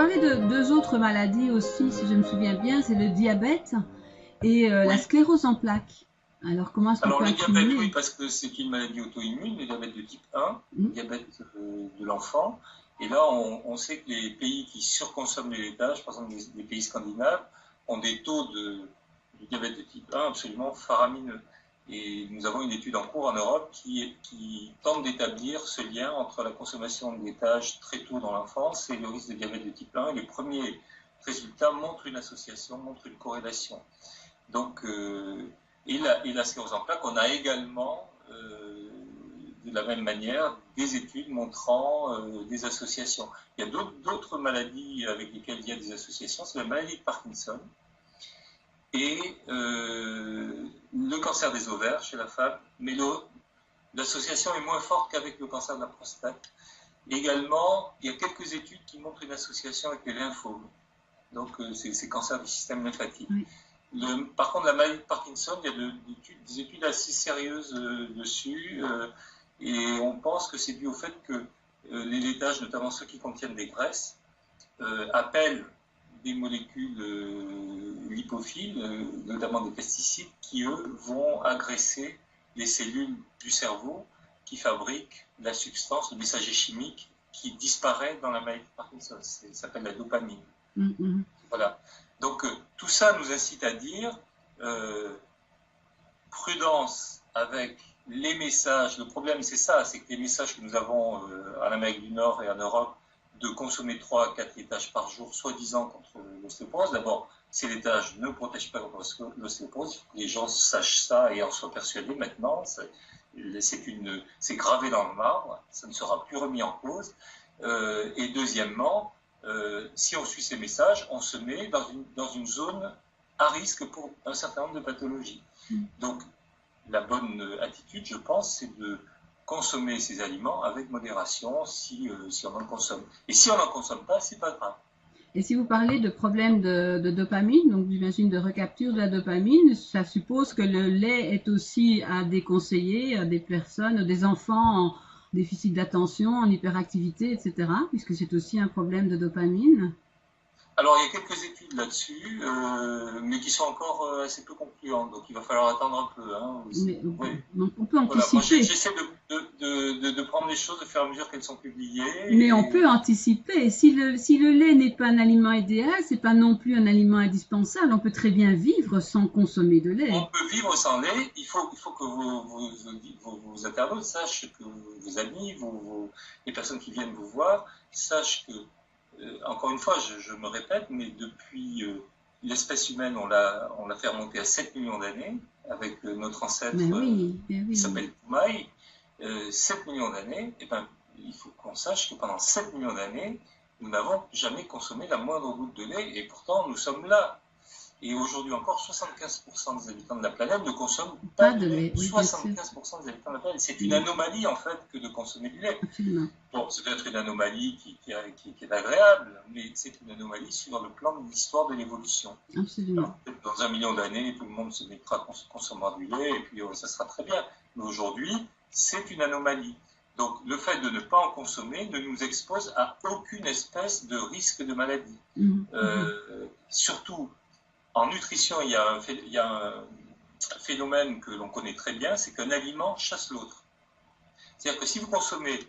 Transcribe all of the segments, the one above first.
parlé de deux autres maladies aussi, si je me souviens bien, c'est le diabète et la Oui. sclérose en plaques. Alors, comment est-ce qu'on Alors peut le diabète, oui, accumuler? parce que c'est une maladie auto-immune, le diabète de type 1, le Hmm. diabète de l'enfant. Et là, on sait que les pays qui surconsomment les laitages, par exemple les pays scandinaves, ont des taux de diabète de type 1 absolument faramineux. Et nous avons une étude en cours en Europe qui tente d'établir ce lien entre la consommation de laitage très tôt dans l'enfance et le risque de diabète de type 1. Et les premiers résultats montrent une association, montrent une corrélation. Donc, et la sclérose en plaques, on a également, de la même manière, des études montrant des associations. Il y a d'autres maladies avec lesquelles il y a des associations, c'est la maladie de Parkinson et le cancer des ovaires chez la femme, mais l'association est moins forte qu'avec le cancer de la prostate. Également, il y a quelques études qui montrent une association avec les lymphomes, donc c'est cancer du système lymphatique. Oui. Par contre, la maladie de Parkinson, il y a des études assez sérieuses dessus, et on pense que c'est dû au fait que les laitages, notamment ceux qui contiennent des graisses, appellent des molécules lipophiles, notamment des pesticides, qui eux vont agresser les cellules du cerveau qui fabriquent la substance, le messager chimique qui disparaît dans la maladie de Parkinson. Ça s'appelle la dopamine. Mhm. Voilà. Donc tout ça nous incite à dire euh, prudence avec les messages. Le problème, c'est ça, c'est que les messages que nous avons en Amérique du Nord et en Europe de consommer 3 à 4 laitages par jour, soi-disant contre l'ostéoporose. D'abord, ces laitages ne protègent pas contre l'ostéoporose. Il faut que les gens sachent ça et en soient persuadés maintenant. C'est gravé dans le marbre. Ça ne sera plus remis en cause. Et deuxièmement, si on suit ces messages, on se met dans une zone à risque pour un certain nombre de pathologies. Donc, la bonne attitude, je pense, c'est de consommer ces aliments avec modération si on en consomme. Et si on n'en consomme pas, c'est pas grave. Et si vous parlez de problème de dopamine, donc j'imagine de recapture de la dopamine, ça suppose que le lait est aussi à déconseiller à des personnes, des enfants en déficit d'attention, en hyperactivité, etc., puisque c'est aussi un problème de dopamine. Alors, il y a quelques études là-dessus, mais qui sont encore assez peu concluantes, donc il va falloir attendre un peu. Hein, Mais, oui. donc on peut Voilà, moi anticiper. j'essaie de prendre les choses au fur et à mesure qu'elles sont Mais on publiées. peut anticiper. Si le lait n'est pas un aliment idéal, c'est pas non plus un aliment indispensable. On peut très bien vivre sans consommer de On lait. peut vivre sans lait. Il faut que vos internautes sachent, que vos amis, les personnes qui viennent vous voir, sachent que, encore une fois, je me répète, mais depuis l'espèce humaine, on l'a fait remonter à 7 millions d'années, avec notre ancêtre Mais qui oui. s'appelle Poumaï, 7 millions d'années, et ben, il faut qu'on sache que pendant 7 millions d'années, nous n'avons jamais consommé la moindre goutte de lait, et pourtant nous sommes là. Et aujourd'hui encore, 75% des habitants de la planète ne consomment pas Pas de de lait. lait, oui, bien sûr. 75% des habitants de la planète. C'est une Mm, anomalie, en fait, que de consommer du lait. absolument. Bon, c'est peut-être une anomalie qui est agréable, mais c'est une anomalie sur le plan de l'histoire de l'évolution. Absolument. Alors, peut-être dans 1 million d'années, tout le monde se mettra à consommer du lait, et puis ça sera très bien. Mais aujourd'hui, c'est une anomalie. Donc, le fait de ne pas en consommer ne nous expose à aucune espèce de risque de maladie. Mm, mm, Surtout, en nutrition, il y a un phénomène que l'on connaît très bien, c'est qu'un aliment chasse l'autre. C'est-à-dire que si vous consommez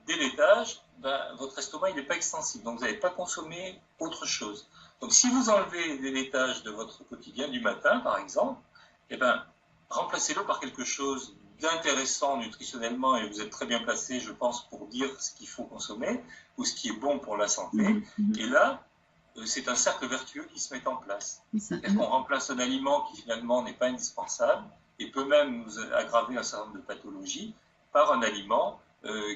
des laitages, ben, votre estomac n'est pas extensible, donc vous n'allez pas consommer autre chose. Donc si vous enlevez les laitages de votre quotidien du matin, par exemple, eh ben, remplacez-le par quelque chose d'intéressant nutritionnellement, et vous êtes très bien placé, je pense, pour dire ce qu'il faut consommer ou ce qui est bon pour la santé. Et là, c'est un cercle vertueux qui se met en place. c'est ça. C'est-à-dire qu'on remplace un aliment qui finalement n'est pas indispensable et peut même nous aggraver un certain nombre de pathologies par un aliment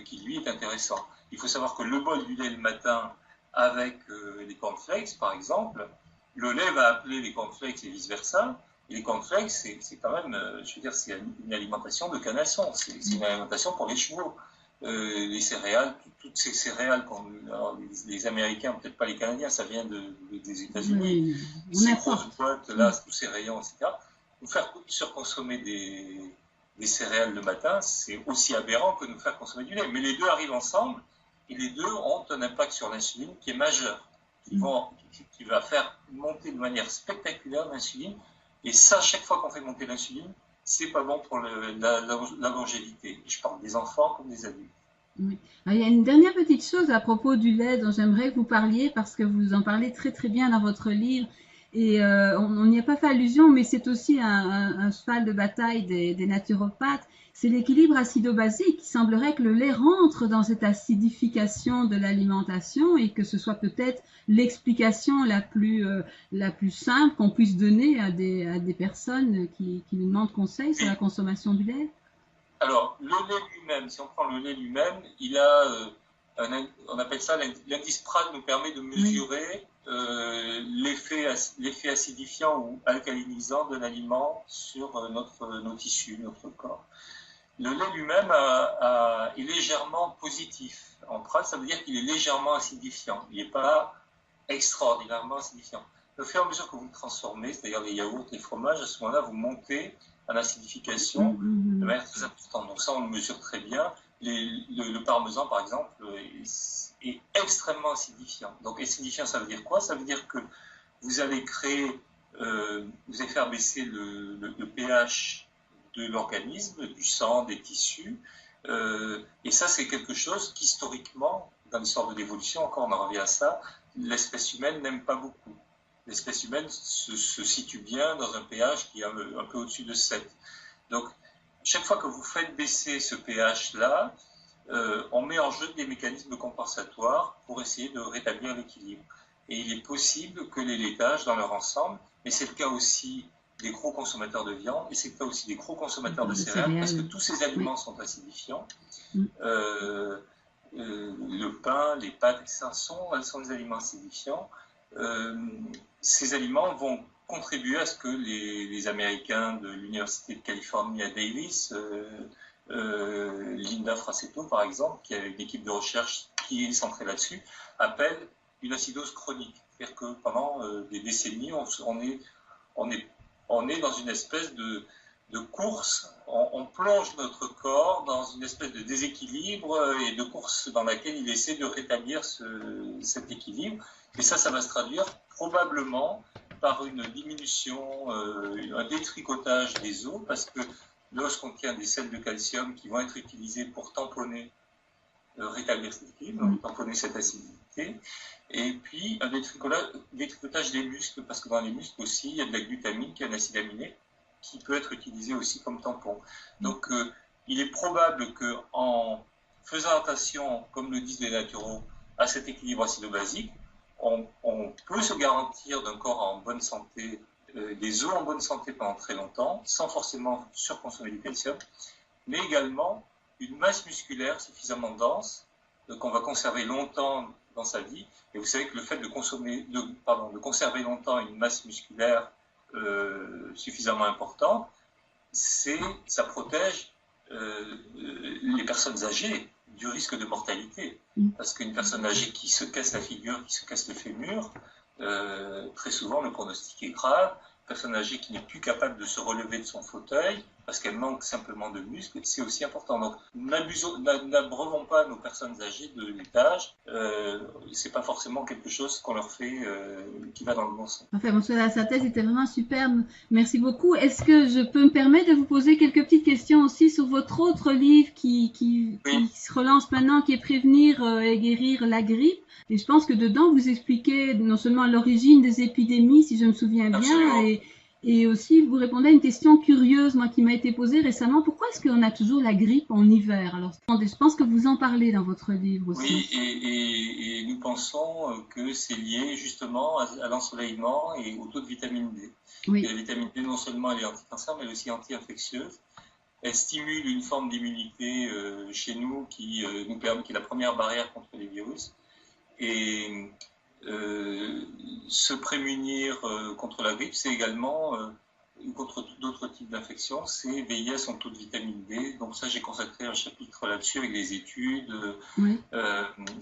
qui lui est intéressant. Il faut savoir que le bol du lait le matin avec les cornflakes, par exemple, le lait va appeler les cornflakes et vice-versa. Et les cornflakes, c'est quand même, je veux dire, c'est une alimentation de canasson, c'est une alimentation pour les chevaux. Les céréales, toutes ces céréales, les Américains, peut-être pas les Canadiens, ça vient des États-Unis, Oui, on ces grosses importe. boîtes là, tous ces rayons, etc. Nous faire surconsommer des céréales le matin, c'est aussi aberrant que nous faire consommer du lait. Mais les deux arrivent ensemble et les deux ont un impact sur l'insuline qui est majeur. qui va faire monter de manière spectaculaire l'insuline. Et ça, chaque fois qu'on fait monter l'insuline, c'est pas bon pour la longévité. Je parle des enfants comme des adultes. Oui. Alors, il y a une dernière petite chose à propos du lait dont j'aimerais que vous parliez parce que vous en parlez très très bien dans votre livre et on n'y a pas fait allusion, mais c'est aussi un cheval de bataille des naturopathes. C'est l'équilibre acido-basique. Il semblerait que le lait rentre dans cette acidification de l'alimentation et que ce soit peut-être l'explication la plus simple qu'on puisse donner à des personnes qui nous demandent conseil sur la consommation du lait. Alors, le lait lui-même, si on prend le lait lui-même, il a, on appelle ça l'indice Prague, nous permet de mesurer l'effet acidifiant ou alcalinisant de l'aliment sur nos tissus, notre corps. Le lait lui-même est légèrement positif. En Prague, ça veut dire qu'il est légèrement acidifiant. Il n'est pas extraordinairement acidifiant. Au fur et à mesure que vous le transformez, c'est-à-dire les yaourts, les fromages, à ce moment-là, vous montez en acidification de manière très importante. Donc ça, on le mesure très bien. Le parmesan, par exemple, est extrêmement acidifiant. Donc acidifiant, ça veut dire quoi? Ça veut dire que vous allez vous allez faire baisser le pH de l'organisme, du sang, des tissus. Et ça, c'est quelque chose qu'historiquement, dans l'histoire de l'évolution, encore on en revient à ça, l'espèce humaine n'aime pas beaucoup. L'espèce humaine se situe bien dans un pH qui est un peu au-dessus de 7. Donc, chaque fois que vous faites baisser ce pH-là, on met en jeu des mécanismes compensatoires pour essayer de rétablir l'équilibre. Et il est possible que les laitages, dans leur ensemble, mais c'est le cas aussi des gros consommateurs de viande, et c'est le cas aussi des gros consommateurs de céréales, parce que tous ces aliments sont acidifiants. Le pain, les pâtes, etc., sont des aliments acidifiants. Ces aliments vont contribuer à ce que les Américains de l'Université de Californie à Davis, Linda Fracetto par exemple, qui a une équipe de recherche qui est centrée là-dessus, appellent une acidose chronique. C'est-à-dire que pendant des décennies, on est dans une espèce de course, on plonge notre corps dans une espèce de déséquilibre et de course dans laquelle il essaie de rétablir cet équilibre. Et ça va se traduire probablement par une diminution, un détricotage des os, parce que l'os contient des sels de calcium qui vont être utilisés pour tamponner, rétablir cet équilibre, donc tamponner cette acidité. Et puis un détricotage des muscles, parce que dans les muscles aussi, il y a de la glutamine, qui est un acide aminé, qui peut être utilisé aussi comme tampon. Donc il est probable qu'en faisant attention, comme le disent les naturaux, à cet équilibre acido-basique, on peut se garantir d'un corps en bonne santé, des os en bonne santé pendant très longtemps, sans forcément surconsommer du calcium, mais également une masse musculaire suffisamment dense qu'on va conserver longtemps dans sa vie. Et vous savez que le fait de conserver longtemps une masse musculaire suffisamment importante, ça protège les personnes âgées du risque de mortalité. Parce qu'une personne âgée qui se casse la figure, qui se casse le fémur, très souvent le pronostic est grave. Une personne âgée qui n'est plus capable de se relever de son fauteuil parce qu'elle manque simplement de muscles, c'est aussi important. Donc n'abreuvons pas nos personnes âgées de laitage. C'est pas forcément quelque chose qu'on leur fait qui va dans le bon sens. Enfin, monsieur la synthèse était vraiment superbe. Merci beaucoup. Est-ce que je peux me permettre de vous poser quelques petites questions aussi sur votre autre livre qui se relance maintenant, qui est Prévenir et guérir la grippe? Et je pense que dedans, vous expliquez non seulement l'origine des épidémies, si je me souviens bien, et aussi vous répondez à une question curieuse, moi, qui m'a été posée récemment. Pourquoi est-ce qu'on a toujours la grippe en hiver? Alors, je pense que vous en parlez dans votre livre aussi. Oui, et nous pensons que c'est lié justement à l'ensoleillement et au taux de vitamine D. Oui. Et la vitamine D, non seulement elle est anti-cancer, mais elle est aussi anti-infectieuse. Elle stimule une forme d'immunité chez nous qui nous permet, qui est la première barrière contre les virus. Et se prémunir contre la grippe, c'est également, contre d'autres types d'infections, c'est veiller à son taux de vitamine D. Donc ça, j'ai consacré un chapitre là-dessus avec des études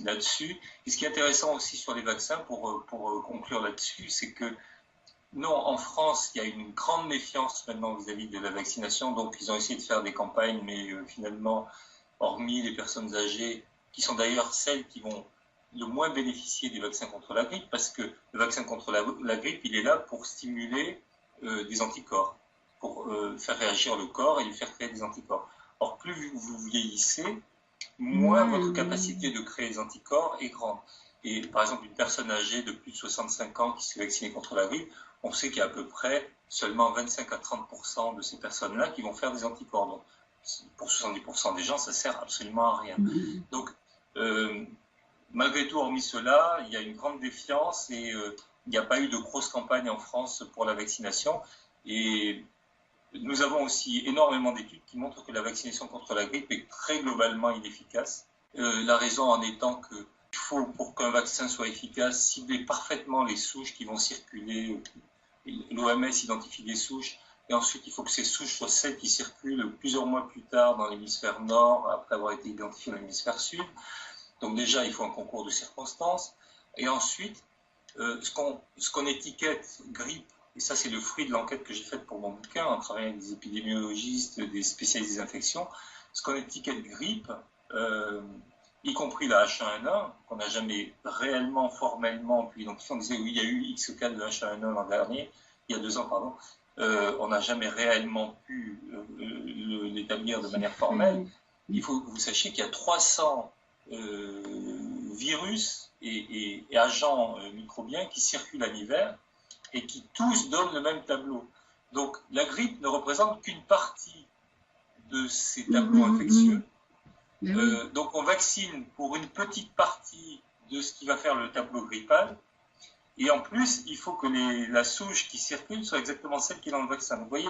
là-dessus. Et ce qui est intéressant aussi sur les vaccins, pour conclure là-dessus, c'est que non, en France, il y a une grande méfiance maintenant vis-à-vis de la vaccination. Donc ils ont essayé de faire des campagnes, mais finalement, hormis les personnes âgées, qui sont d'ailleurs celles qui vont le moins bénéficier des vaccins contre la grippe, parce que le vaccin contre la grippe, il est là pour stimuler des anticorps, pour faire réagir le corps et lui faire créer des anticorps. Or, plus vous vieillissez, moins votre capacité de créer des anticorps est grande. Et par exemple, une personne âgée de plus de 65 ans qui s'est vaccinée contre la grippe, on sait qu'il y a à peu près seulement 25 à 30% de ces personnes-là qui vont faire des anticorps. Donc, pour 70% des gens, ça sert absolument à rien. Donc, malgré tout, hormis cela, il y a une grande défiance et il n'y a pas eu de grosse campagne en France pour la vaccination. Et nous avons aussi énormément d'études qui montrent que la vaccination contre la grippe est très globalement inefficace. La raison en étant qu'il faut, pour qu'un vaccin soit efficace, cibler parfaitement les souches qui vont circuler. L'OMS identifie des souches et ensuite il faut que ces souches soient celles qui circulent plusieurs mois plus tard dans l'hémisphère nord après avoir été identifiées dans l'hémisphère sud. Donc déjà, il faut un concours de circonstances. Et ensuite, ce qu'on étiquette grippe, et ça c'est le fruit de l'enquête que j'ai faite pour mon bouquin en travaillant avec des épidémiologistes, des spécialistes des infections, ce qu'on étiquette grippe, y compris la H1N1, qu'on n'a jamais réellement, formellement pu identifier. On disait oui, il y a eu X cas de H1N1 l'an dernier, il y a 2 ans, pardon. On n'a jamais réellement pu l'établir de manière formelle. Il faut que vous sachiez qu'il y a 300 virus et agents microbiens qui circulent en hiver et qui tous donnent le même tableau. Donc la grippe ne représente qu'une partie de ces tableaux infectieux. Donc on vaccine pour une petite partie de ce qui va faire le tableau grippal. Et en plus, il faut que la souche qui circule soit exactement celle qui est dans le vaccin. Donc, vous voyez,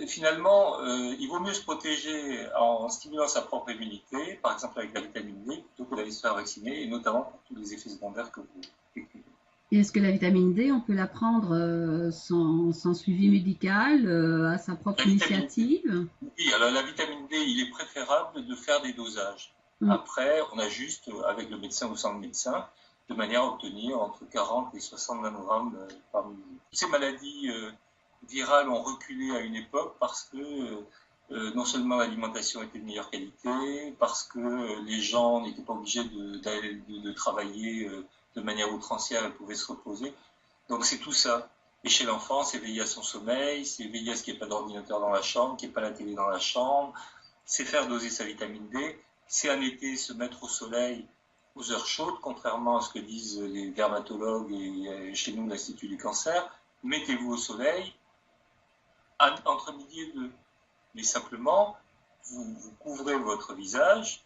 finalement, il vaut mieux se protéger en stimulant sa propre immunité, par exemple avec la vitamine D, plutôt que d'aller se faire vacciner, et notamment pour tous les effets secondaires que vous décrivez. Et est-ce que la vitamine D, on peut la prendre sans suivi médical, à sa propre initiative? Oui, alors la vitamine D, il est préférable de faire des dosages. Après, on ajuste avec le médecin ou sans le médecin, de manière à obtenir entre 40 et 60 nanogrammes par minute. Ces maladies virales ont reculé à une époque parce que non seulement l'alimentation était de meilleure qualité, parce que les gens n'étaient pas obligés de travailler de manière outrancière, ils pouvaient se reposer. Donc c'est tout ça. Et chez l'enfant, c'est veiller à son sommeil, c'est veiller à ce qu'il n'y ait pas d'ordinateur dans la chambre, qu'il n'y ait pas la télé dans la chambre, c'est faire doser sa vitamine D, c'est en été se mettre au soleil aux heures chaudes, contrairement à ce que disent les dermatologues et chez nous l'Institut du cancer. Mettez-vous au soleil entre midi et 2. Mais simplement, vous couvrez votre visage,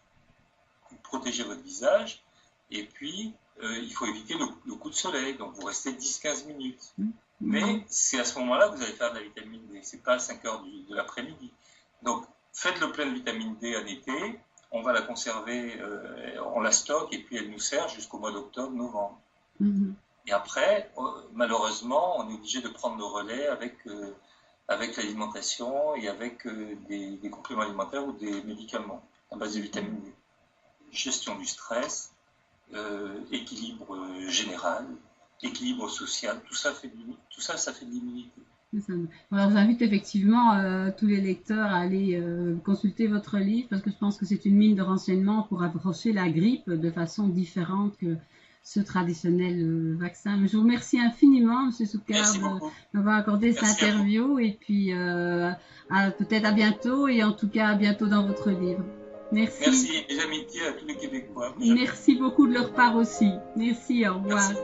vous protégez votre visage, et puis il faut éviter le coup de soleil, donc vous restez 10-15 minutes. Mais c'est à ce moment-là que vous allez faire de la vitamine D, c'est pas à 5 heures de l'après-midi. Donc faites le plein de vitamine D en été, on va la conserver, on la stocke et puis elle nous sert jusqu'au mois d'octobre, novembre. Et après, malheureusement, on est obligé de prendre le relais avec l'alimentation et avec des compléments alimentaires ou des médicaments à base de vitamine D. Gestion du stress, équilibre général, équilibre social, tout ça, ça fait de l'immunité. Alors, j'invite effectivement tous les lecteurs à aller consulter votre livre parce que je pense que c'est une mine de renseignements pour approcher la grippe de façon différente que ce traditionnel vaccin. Mais je vous remercie infiniment, M. Soucard, d'avoir accordé cette interview et puis peut-être à bientôt et en tout cas à bientôt dans votre livre. Merci. Merci et mes amitiés à tous les Québécois. Merci beaucoup de leur part aussi. Merci, au revoir. Merci.